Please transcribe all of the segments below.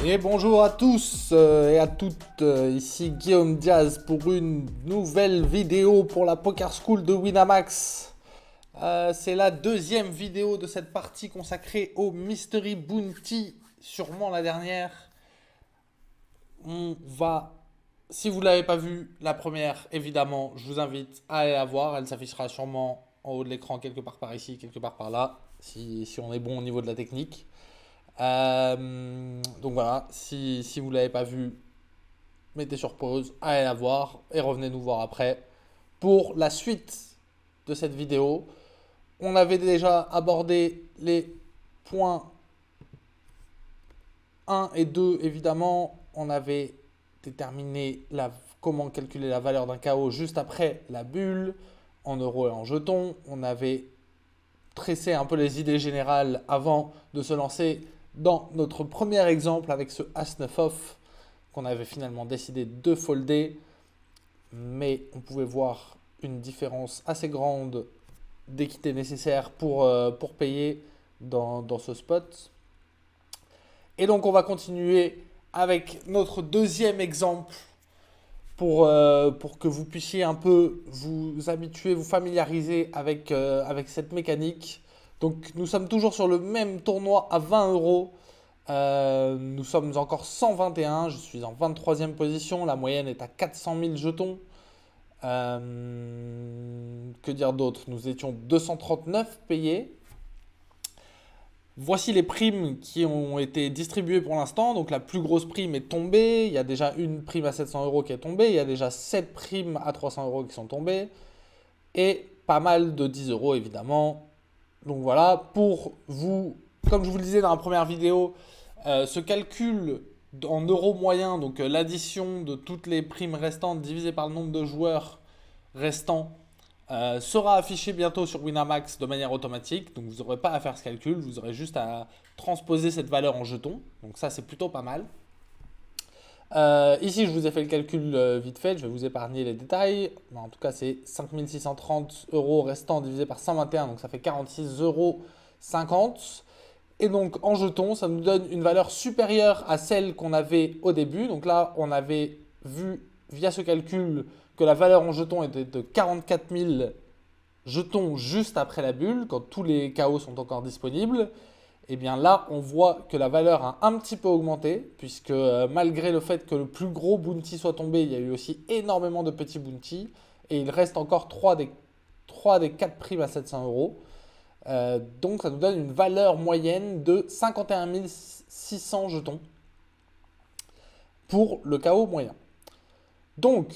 Et bonjour à tous et à toutes, ici Guillaume Diaz pour une nouvelle vidéo pour la Poker School de Winamax. C'est la deuxième vidéo de cette partie consacrée au Mystery Bounty, sûrement la dernière. On va, si vous ne l'avez pas vue, la première, évidemment, je vous invite à aller la voir. Elle s'affichera sûrement en haut de l'écran, quelque part par ici, quelque part par là, si on est bon au niveau de la technique. Donc voilà, si vous ne l'avez pas vu, mettez sur pause, allez la voir et revenez nous voir après. Pour la suite de cette vidéo, on avait déjà abordé les points 1 et 2, évidemment. On avait déterminé comment calculer la valeur d'un KO juste après la bulle, en euros et en jetons. On avait tressé un peu les idées générales avant de se lancer dans notre premier exemple avec ce As-9 off qu'on avait finalement décidé de folder, mais on pouvait voir une différence assez grande d'équité nécessaire pour payer dans ce spot. Et donc on va continuer avec notre deuxième exemple pour que vous puissiez un peu vous habituer, vous familiariser avec cette mécanique. Donc nous sommes toujours sur le même tournoi à 20 euros. Nous sommes encore 121, je suis en 23e position, la moyenne est à 400 000 jetons. Que dire d'autre? Nous étions 239 payés. Voici les primes qui ont été distribuées pour l'instant. Donc la plus grosse prime est tombée. Il y a déjà une prime à 700 euros qui est tombée. Il y a déjà 7 primes à 300 euros qui sont tombées. Et pas mal de 10 euros évidemment. Donc voilà, pour vous, comme je vous le disais dans la première vidéo, ce calcul en euros moyens, donc l'addition de toutes les primes restantes divisé par le nombre de joueurs restants, sera affiché bientôt sur Winamax de manière automatique. Donc vous n'aurez pas à faire ce calcul, vous aurez juste à transposer cette valeur en jetons. Donc ça c'est plutôt pas mal. Ici je vous ai fait le calcul vite fait, je vais vous épargner les détails. Mais en tout cas c'est 5630 euros restants divisé par 121, donc ça fait 46,50 euros. Et donc en jetons, ça nous donne une valeur supérieure à celle qu'on avait au début. Donc là, on avait vu via ce calcul que la valeur en jetons était de 44 000 jetons juste après la bulle, quand tous les KO sont encore disponibles. Et bien là, on voit que la valeur a un petit peu augmenté, puisque malgré le fait que le plus gros bounty soit tombé, il y a eu aussi énormément de petits bounty. Et il reste encore 3 des 4 primes à 700 euros. Donc ça nous donne une valeur moyenne de 51 600 jetons pour le KO moyen. Donc,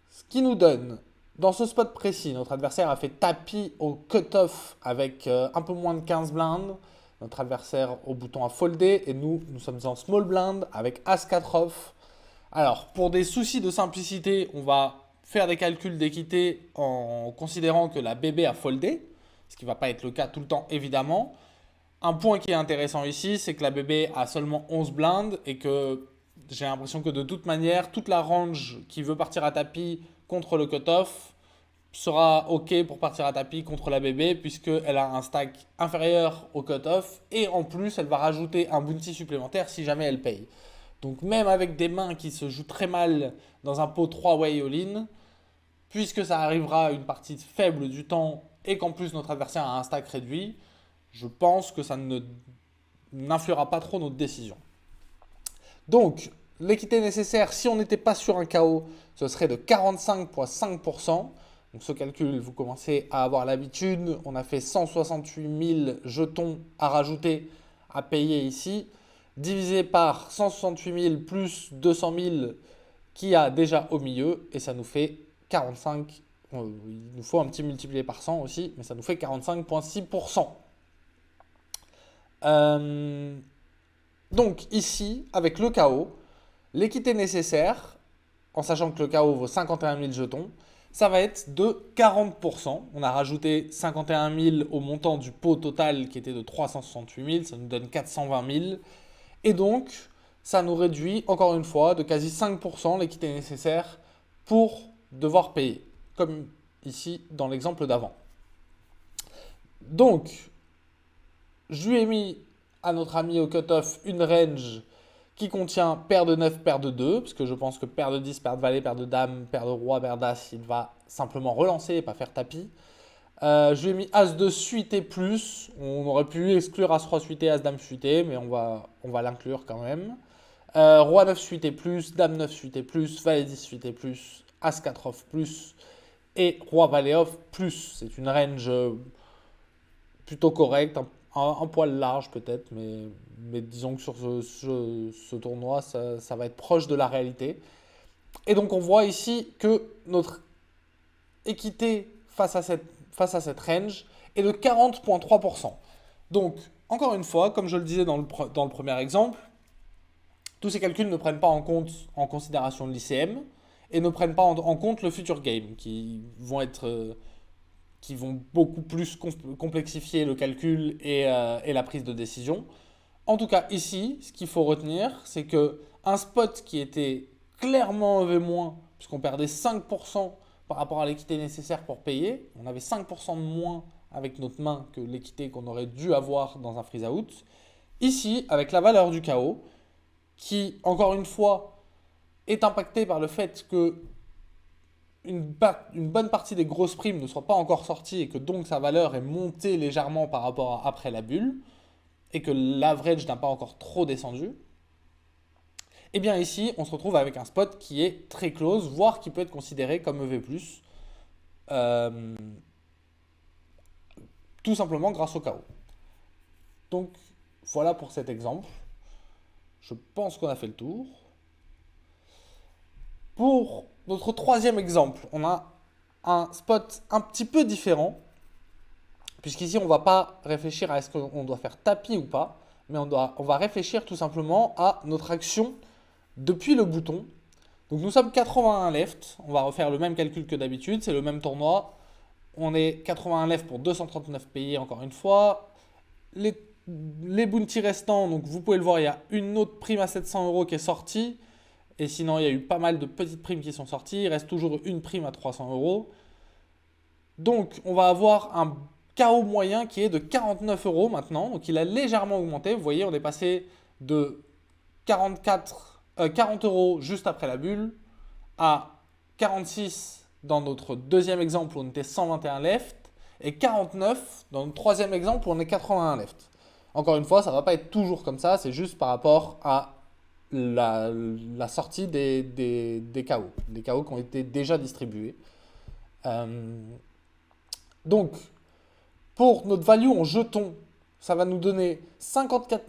ce qui nous donne, dans ce spot précis, notre adversaire a fait tapis au cut-off avec un peu moins de 15 blindes. Notre adversaire au bouton a foldé et nous sommes en small blind avec As-4 off. Alors, pour des soucis de simplicité, on va faire des calculs d'équité en considérant que la BB a foldé, ce qui ne va pas être le cas tout le temps évidemment. Un point qui est intéressant ici, c'est que la BB a seulement 11 blindes et que j'ai l'impression que de toute manière, toute la range qui veut partir à tapis contre le cutoff sera OK pour partir à tapis contre la BB puisqu'elle a un stack inférieur au cutoff et en plus elle va rajouter un bounty supplémentaire si jamais elle paye. Donc même avec des mains qui se jouent très mal dans un pot 3-way all-in, puisque ça arrivera une partie faible du temps et qu'en plus notre adversaire a un stack réduit, je pense que ça n'influera pas trop notre décision. Donc, l'équité nécessaire, si on n'était pas sur un KO, ce serait de 45,5%. Donc ce calcul, vous commencez à avoir l'habitude. On a fait 168 000 jetons à rajouter, à payer ici, divisé par 168 000 plus 200 000 qu'il y a déjà au milieu, et ça nous fait 45. Il nous faut un petit multiplié par 100 aussi, mais ça nous fait 45,6%. Donc ici, avec le KO, l'équité nécessaire, en sachant que le KO vaut 51 000 jetons, ça va être de 40%. On a rajouté 51 000 au montant du pot total qui était de 368 000, ça nous donne 420 000. Et donc, ça nous réduit encore une fois de quasi 5% l'équité nécessaire pour devoir payer, comme ici dans l'exemple d'avant. Donc, je lui ai mis à notre ami au cutoff une range qui contient paire de 9, paire de 2, parce que je pense que paire de 10, paire de valet, paire de dame, paire de roi, paire d'as, il va simplement relancer et pas faire tapis. Je lui ai mis as de suité plus. On aurait pu exclure as roi suité, as dame suité, mais on va l'inclure quand même. Roi 9 suité plus, dame 9 suité plus, valet 10 suité plus, as 4 off plus et roi valet off plus. C'est une range plutôt correcte, un poil large peut-être, mais disons que sur ce tournoi, ça va être proche de la réalité. Et donc on voit ici que notre équité face à cette range est de 40,3%. Donc, encore une fois, comme je le disais dans le premier exemple, tous ces calculs ne prennent pas en considération l'ICM et ne prennent pas en compte le future game, qui vont beaucoup plus complexifier le calcul et la prise de décision. En tout cas, ici, ce qu'il faut retenir, c'est que un spot qui était clairement EV-, puisqu'on perdait 5% par rapport à l'équité nécessaire pour payer, on avait 5% de moins avec notre main que l'équité qu'on aurait dû avoir dans un freeze-out. Ici, avec la valeur du chaos, qui, encore une fois, est impactée par le fait que une bonne partie des grosses primes ne soit pas encore sortie et que donc sa valeur est montée légèrement par rapport à après la bulle, et que l'average n'a pas encore trop descendu, et bien ici, on se retrouve avec un spot qui est très close, voire qui peut être considéré comme EV+, euh, tout simplement grâce au chaos. Donc voilà pour cet exemple. Je pense qu'on a fait le tour. Pour notre troisième exemple, on a un spot un petit peu différent, puisqu'ici on ne va pas réfléchir à est-ce qu'on doit faire tapis ou pas, mais on va réfléchir tout simplement à notre action depuis le bouton. Donc nous sommes 81 left, on va refaire le même calcul que d'habitude, c'est le même tournoi. On est 81 left pour 239 payés encore une fois. Les bounty restants, donc vous pouvez le voir, il y a une autre prime à 700 € qui est sortie. Et sinon, il y a eu pas mal de petites primes qui sont sorties. Il reste toujours une prime à 300 €. Donc, on va avoir un KO moyen qui est de 49 € maintenant. Donc, il a légèrement augmenté. Vous voyez, on est passé de 40 € juste après la bulle à 46 dans notre deuxième exemple où on était 121 left et 49 dans notre troisième exemple où on est 81 left. Encore une fois, ça ne va pas être toujours comme ça, c'est juste par rapport à la sortie des KO, des KO qui ont été déjà distribués. Donc, pour notre value en jetons, ça va nous donner 54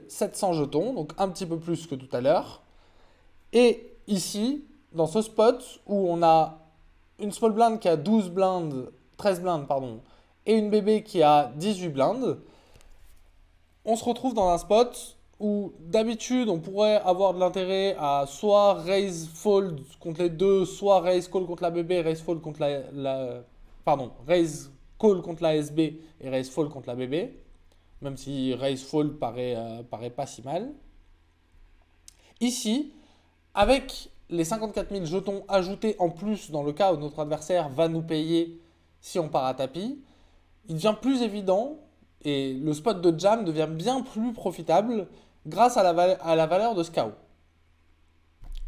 700 jetons, donc un petit peu plus que tout à l'heure. Et ici, dans ce spot où on a une small blind qui a 13 blindes, pardon, et une bébé qui a 18 blindes, on se retrouve dans un spot où d'habitude on pourrait avoir de l'intérêt à soit raise fold contre les deux, soit raise call contre la bébé, raise fold contre raise call contre la SB et raise fold contre la bébé, même si raise fold paraît pas si mal. Ici, avec les 54 000 jetons ajoutés en plus dans le cas où notre adversaire va nous payer si on part à tapis, il devient plus évident et le spot de jam devient bien plus profitable grâce à la valeur de ce KO.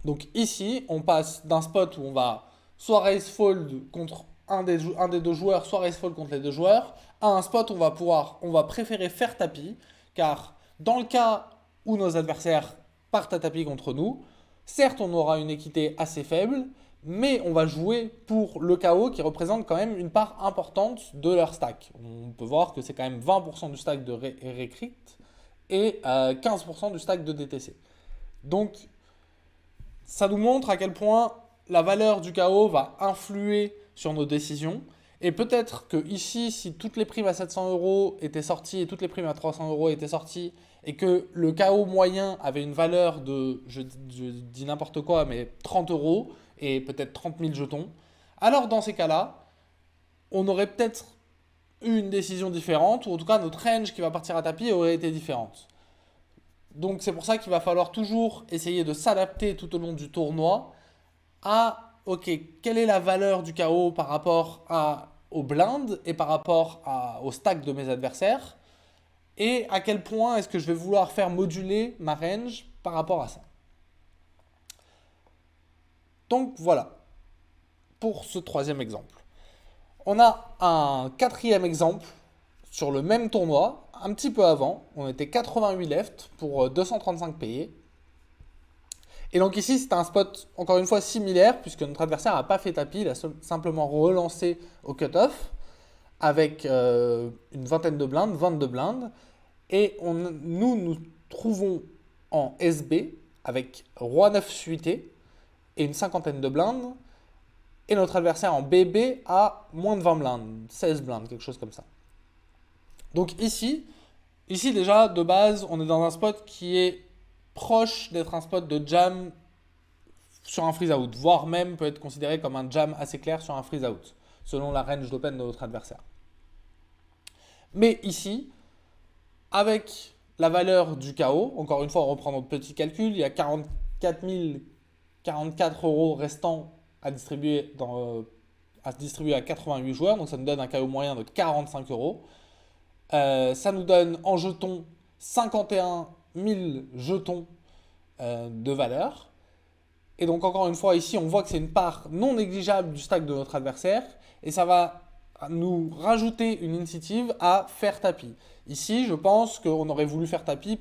Donc ici, on passe d'un spot où on va soit raise fold contre un des deux joueurs, soit raise fold contre les deux joueurs, à un spot où on va préférer faire tapis, car dans le cas où nos adversaires partent à tapis contre nous, certes on aura une équité assez faible, mais on va jouer pour le KO qui représente quand même une part importante de leur stack. On peut voir que c'est quand même 20% du stack de Recruit et 15% du stack de DTC. Donc ça nous montre à quel point la valeur du KO va influer sur nos décisions. Et peut-être que ici, si toutes les primes à 700 € étaient sorties et toutes les primes à 300 € étaient sorties, et que le KO moyen avait une valeur de, je dis n'importe quoi, mais 30 € et peut-être 30 000 jetons, alors dans ces cas-là, on aurait peut-être eu une décision différente, ou en tout cas notre range qui va partir à tapis aurait été différente. Donc c'est pour ça qu'il va falloir toujours essayer de s'adapter tout au long du tournoi à, ok, quelle est la valeur du KO par rapport aux blindes et par rapport au stack de mes adversaires, et à quel point est-ce que je vais vouloir faire moduler ma range par rapport à ça. Donc voilà, pour ce troisième exemple. On a un quatrième exemple sur le même tournoi, un petit peu avant. On était 88 left pour 235 payés. Et donc ici, c'était un spot, encore une fois, similaire, puisque notre adversaire n'a pas fait tapis, il a simplement relancé au cutoff avec une vingtaine de blindes, 22 blindes. Et nous trouvons en SB avec Roi 9 suité et une cinquantaine de blindes. Et notre adversaire en BB a moins de 20 blindes, 16 blindes, quelque chose comme ça. Donc ici déjà, de base, on est dans un spot qui est proche d'être un spot de jam sur un freeze-out, voire même peut être considéré comme un jam assez clair sur un freeze-out, selon la range d'open de notre adversaire. Mais ici, avec la valeur du KO, encore une fois, on reprend notre petit calcul, il y a 44 044 € restants à distribuer, à 88 joueurs, donc ça nous donne un KO moyen de 45 €. Ça nous donne en jetons 51 000 jetons de valeur. Et donc encore une fois, ici, on voit que c'est une part non négligeable du stack de notre adversaire. Et ça va nous rajouter une incentive à faire tapis. Ici, je pense qu'on aurait voulu faire tapis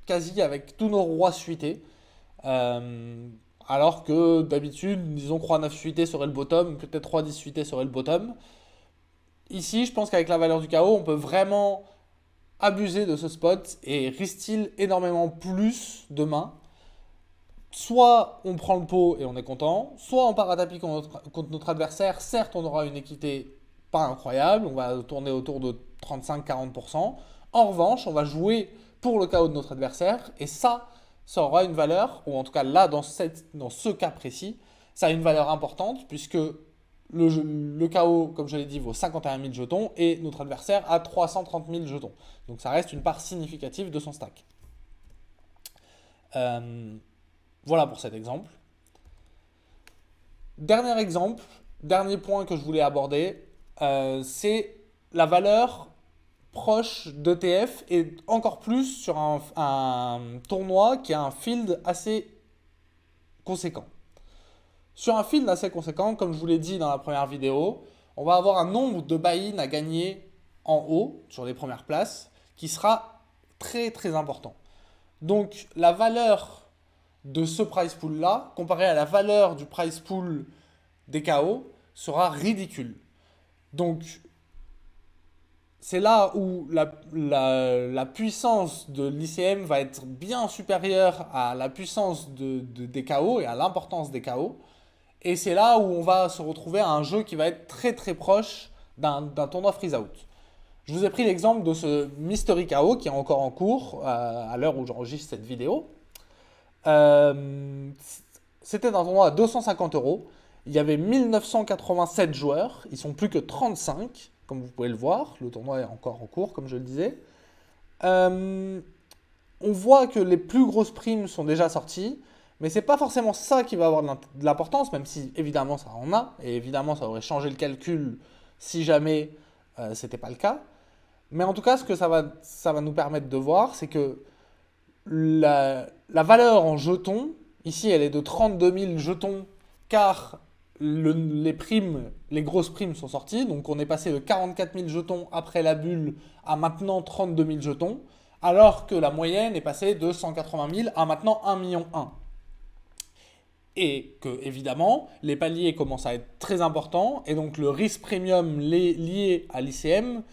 quasi avec tous nos rois suités. Alors que d'habitude, disons que roi 9 suité serait le bottom, peut-être roi 10 suité serait le bottom. Ici, je pense qu'avec la valeur du KO, on peut vraiment abuser de ce spot et risk-steal énormément plus de mains. Soit on prend le pot et on est content, soit on part à tapis contre notre adversaire. Certes, on aura une équité pas incroyable, on va tourner autour de 35-40%. En revanche, on va jouer pour le KO de notre adversaire et ça aura une valeur, ou en tout cas là, dans ce cas précis, ça a une valeur importante puisque le KO, comme je l'ai dit, vaut 51 000 jetons et notre adversaire a 330 000 jetons. Donc ça reste une part significative de son stack. Voilà pour cet exemple. Dernier exemple, dernier point que je voulais aborder, c'est la valeur proche d'ETF et encore plus sur un tournoi qui a un field assez conséquent. Sur un field assez conséquent, comme je vous l'ai dit dans la première vidéo, on va avoir un nombre de buy-in à gagner en haut, sur les premières places, qui sera très très important. Donc la valeur de ce price pool là, comparé à la valeur du price pool des KO, sera ridicule. Donc c'est là où la puissance de l'ICM va être bien supérieure à la puissance des KO et à l'importance des KO. Et c'est là où on va se retrouver à un jeu qui va être très très proche d'un tournoi freeze-out. Je vous ai pris l'exemple de ce Mystery KO qui est encore en cours à l'heure où j'enregistre cette vidéo. C'était un tournoi à 250 €. Il y avait 1987 joueurs. Ils sont plus que 35, comme vous pouvez le voir. Le tournoi est encore en cours, comme je le disais. On voit que les plus grosses primes sont déjà sorties. Mais c'est pas forcément ça qui va avoir de l'importance, même si évidemment ça en a. Et évidemment ça aurait changé le calcul si jamais c'était pas le cas. Mais en tout cas, ce que ça va nous permettre de voir, c'est que la valeur en jetons, ici elle est de 32 000 jetons, car les grosses primes sont sorties. Donc on est passé de 44 000 jetons après la bulle à maintenant 32 000 jetons, alors que la moyenne est passée de 180 000 à maintenant 1,1 million. Et que, évidemment, les paliers commencent à être très importants, et donc le risque premium lié à l'ICM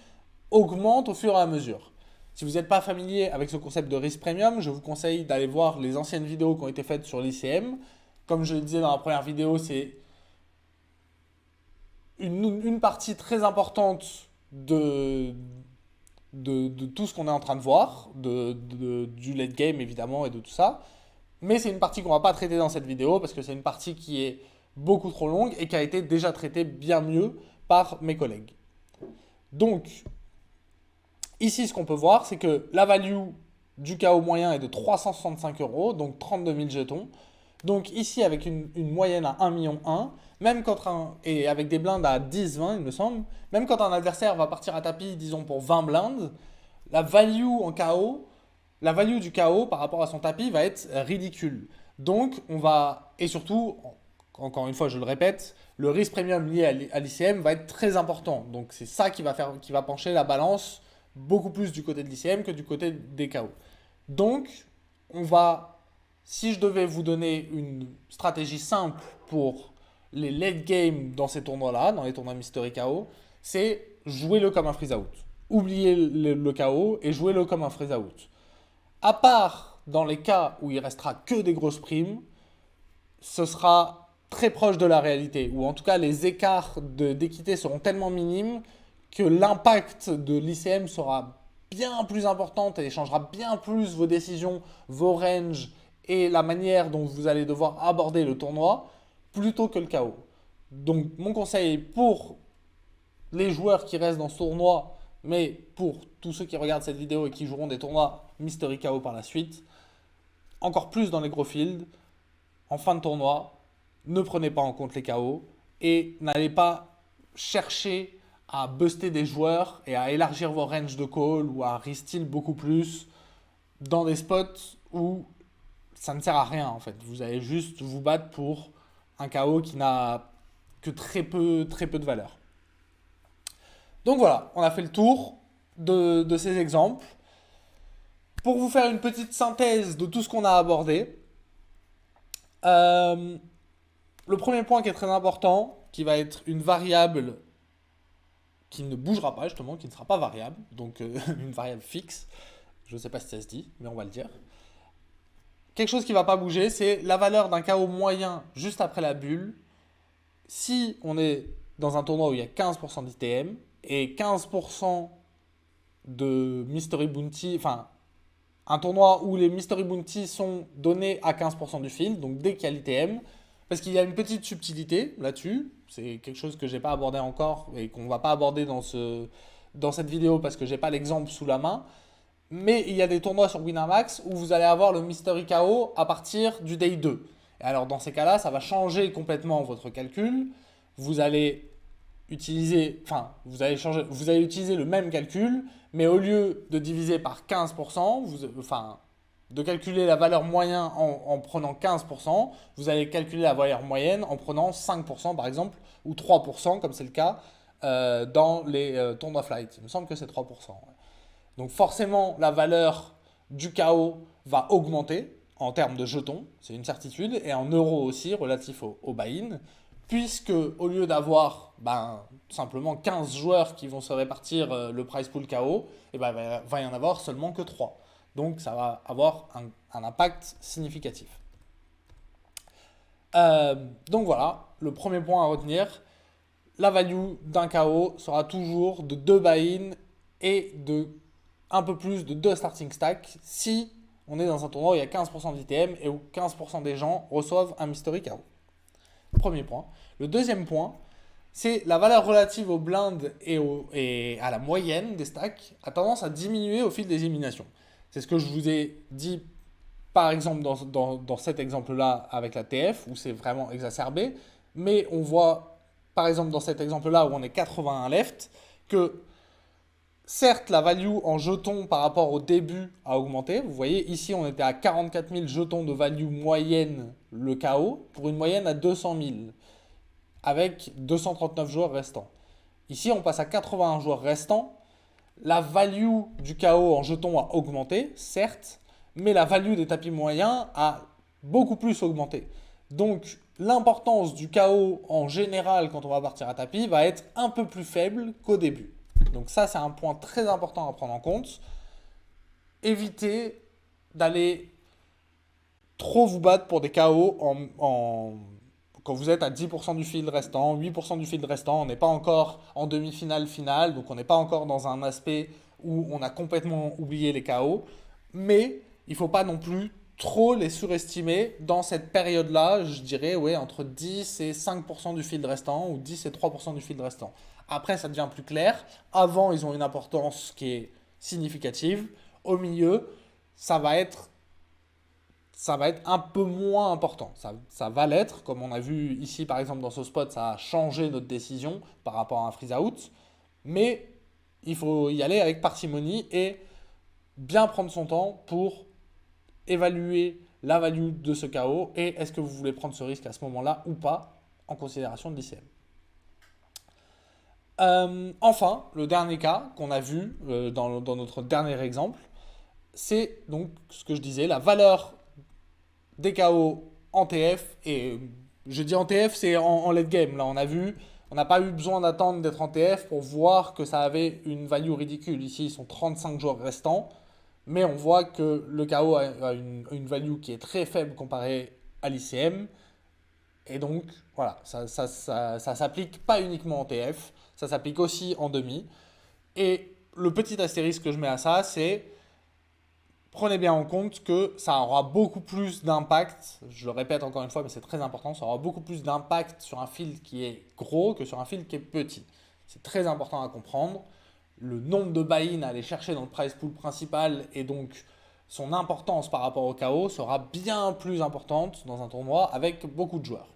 augmente au fur et à mesure. Si vous n'êtes pas familier avec ce concept de risque premium, je vous conseille d'aller voir les anciennes vidéos qui ont été faites sur l'ICM. Comme je le disais dans la première vidéo, c'est une partie très importante de tout ce qu'on est en train de voir, du late game évidemment et de tout ça. Mais c'est une partie qu'on ne va pas traiter dans cette vidéo parce que c'est une partie qui est beaucoup trop longue et qui a été déjà traitée bien mieux par mes collègues. Donc, ici, ce qu'on peut voir, c'est que la value du KO moyen est de 365 €, donc 32 000 jetons. Donc ici, avec une moyenne à 1,1 million, même et avec des blindes à 10-20, il me semble, même quand un adversaire va partir à tapis, disons pour 20 blindes, la value en KO la value du KO par rapport à son tapis va être ridicule. Donc, on va, et surtout, encore une fois, je le répète, le risque premium lié à l'ICM va être très important. Donc, c'est ça qui va pencher la balance beaucoup plus du côté de l'ICM que du côté des KO. Donc, on va, si je devais vous donner une stratégie simple pour les late game dans ces tournois-là, dans les tournois Mystery KO, c'est jouer-le comme un freeze out. Oubliez le KO et jouez-le comme un freeze out. À part dans les cas où il restera que des grosses primes, ce sera très proche de la réalité, ou en tout cas les écarts d'équité seront tellement minimes que l'impact de l'ICM sera bien plus important et changera bien plus vos décisions, vos ranges et la manière dont vous allez devoir aborder le tournoi plutôt que le KO. Donc mon conseil pour les joueurs qui restent dans ce tournoi, mais pour tous ceux qui regardent cette vidéo et qui joueront des tournois Mystery KO par la suite, encore plus dans les gros fields, en fin de tournoi, ne prenez pas en compte les KO et n'allez pas chercher à buster des joueurs et à élargir vos ranges de call ou à resteal beaucoup plus dans des spots où ça ne sert à rien en fait. Vous allez juste vous battre pour un KO qui n'a que très peu de valeur. Donc voilà, on a fait le tour de ces exemples. Pour vous faire une petite synthèse de tout ce qu'on a abordé, le premier point qui est très important, qui va être une variable qui ne bougera pas justement, qui ne sera pas variable, donc une variable fixe, je ne sais pas si ça se dit, mais on va le dire. Quelque chose qui ne va pas bouger, c'est la valeur d'un KO moyen juste après la bulle. Si on est dans un tournoi où il y a 15% d'ITM et 15% de Mystery Bounty, enfin un tournoi où les Mystery Bounty sont donnés à 15% du field, donc dès qu'il y a l'ITM, parce qu'il y a une petite subtilité là-dessus, c'est quelque chose que je n'ai pas abordé encore et qu'on ne va pas aborder dans cette vidéo parce que je n'ai pas l'exemple sous la main, mais il y a des tournois sur Winamax où vous allez avoir le Mystery KO à partir du day 2. Et alors dans ces cas-là, ça va changer complètement votre calcul. Vous allez utiliser, enfin, vous allez utiliser le même calcul, mais au lieu de diviser par 15%, de calculer la valeur moyenne en prenant 15%, vous allez calculer la valeur moyenne en prenant 5% par exemple, ou 3% comme c'est le cas dans les tournois flight. Il me semble que c'est 3%. Ouais. Donc forcément, la valeur du KO va augmenter en termes de jetons, c'est une certitude, et en euros aussi, relatif au buy-in, puisque au lieu d'avoir simplement 15 joueurs qui vont se répartir le prize pool KO, il va y en avoir seulement que 3. Donc ça va avoir un impact significatif. Donc voilà, le premier point à retenir, la value d'un KO sera toujours de 2 buy-in et de un peu plus de 2 starting stacks si on est dans un tournoi où il y a 15% d'ITM et où 15% des gens reçoivent un mystery KO. Premier point. Le deuxième point, c'est la valeur relative aux blindes et à la moyenne des stacks a tendance à diminuer au fil des éliminations. C'est ce que je vous ai dit par exemple dans cet exemple-là avec la TF où c'est vraiment exacerbé, mais on voit par exemple dans cet exemple-là où on est 81 left que certes, la value en jetons par rapport au début a augmenté. Vous voyez, ici, on était à 44 000 jetons de value moyenne le KO pour une moyenne à 200 000 avec 239 joueurs restants. Ici, on passe à 81 joueurs restants. La value du KO en jetons a augmenté, certes, mais la value des tapis moyens a beaucoup plus augmenté. Donc, l'importance du KO en général quand on va partir à tapis va être un peu plus faible qu'au début. Donc ça, c'est un point très important à prendre en compte. Évitez d'aller trop vous battre pour des KO quand vous êtes à 10% du field restant, 8% du field restant. On n'est pas encore en demi-finale finale, donc on n'est pas encore dans un aspect où on a complètement oublié les KO. Mais il ne faut pas non plus trop les surestimer dans cette période-là, je dirais, ouais, entre 10 et 5% du field restant ou 10 et 3% du field restant. Après, ça devient plus clair. Avant, ils ont une importance qui est significative. Au milieu, ça va être un peu moins important. Ça va l'être, comme on a vu ici par exemple dans ce spot, ça a changé notre décision par rapport à un freeze out. Mais il faut y aller avec parcimonie et bien prendre son temps pour évaluer la value de ce KO et est-ce que vous voulez prendre ce risque à ce moment-là ou pas en considération de l'ICM. Enfin, le dernier cas qu'on a vu dans notre dernier exemple, c'est donc ce que je disais, la valeur des KO en TF. Et je dis en TF, c'est en late game. Là, on a vu, on n'a pas eu besoin d'attendre d'être en TF pour voir que ça avait une value ridicule. Ici, ils sont 35 joueurs restants, mais on voit que le KO a une value qui est très faible comparée à l'ICM. Et donc, voilà, ça s'applique pas uniquement en TF, ça s'applique aussi en demi. Et le petit astérisque que je mets à ça, c'est prenez bien en compte que ça aura beaucoup plus d'impact, je le répète encore une fois, mais c'est très important, ça aura beaucoup plus d'impact sur un field qui est gros que sur un field qui est petit. C'est très important à comprendre. Le nombre de buy-in à aller chercher dans le prize pool principal et donc son importance par rapport au KO sera bien plus importante dans un tournoi avec beaucoup de joueurs.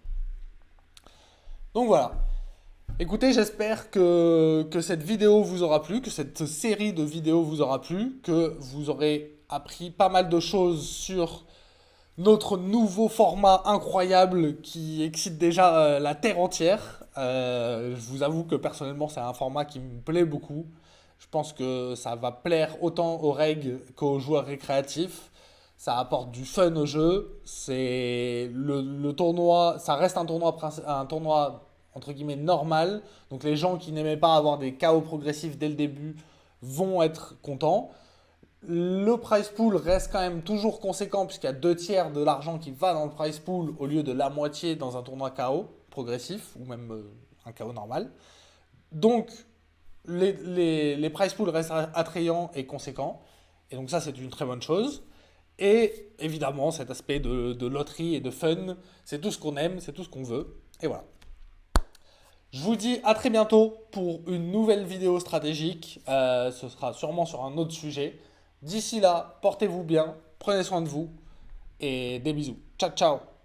Donc voilà. Écoutez, j'espère que cette vidéo vous aura plu, que cette série de vidéos vous aura plu, que vous aurez appris pas mal de choses sur notre nouveau format incroyable qui excite déjà la Terre entière. Je vous avoue que personnellement, c'est un format qui me plaît beaucoup. Je pense que ça va plaire autant aux règles qu'aux joueurs récréatifs. Ça apporte du fun au jeu. C'est le tournoi, ça reste un tournoi entre guillemets normal. Donc les gens qui n'aimaient pas avoir des KO progressifs dès le début vont être contents. Le prize pool reste quand même toujours conséquent puisqu'il y a 2 tiers de l'argent qui va dans le prize pool au lieu de la moitié dans un tournoi KO progressif ou même un KO normal. Donc les prize pools restent attrayants et conséquents. Et donc ça c'est une très bonne chose. Et évidemment cet aspect de loterie et de fun, c'est tout ce qu'on aime, c'est tout ce qu'on veut. Et voilà. Je vous dis à très bientôt pour une nouvelle vidéo stratégique. Ce sera sûrement sur un autre sujet. D'ici là, portez-vous bien, prenez soin de vous et des bisous. Ciao, ciao!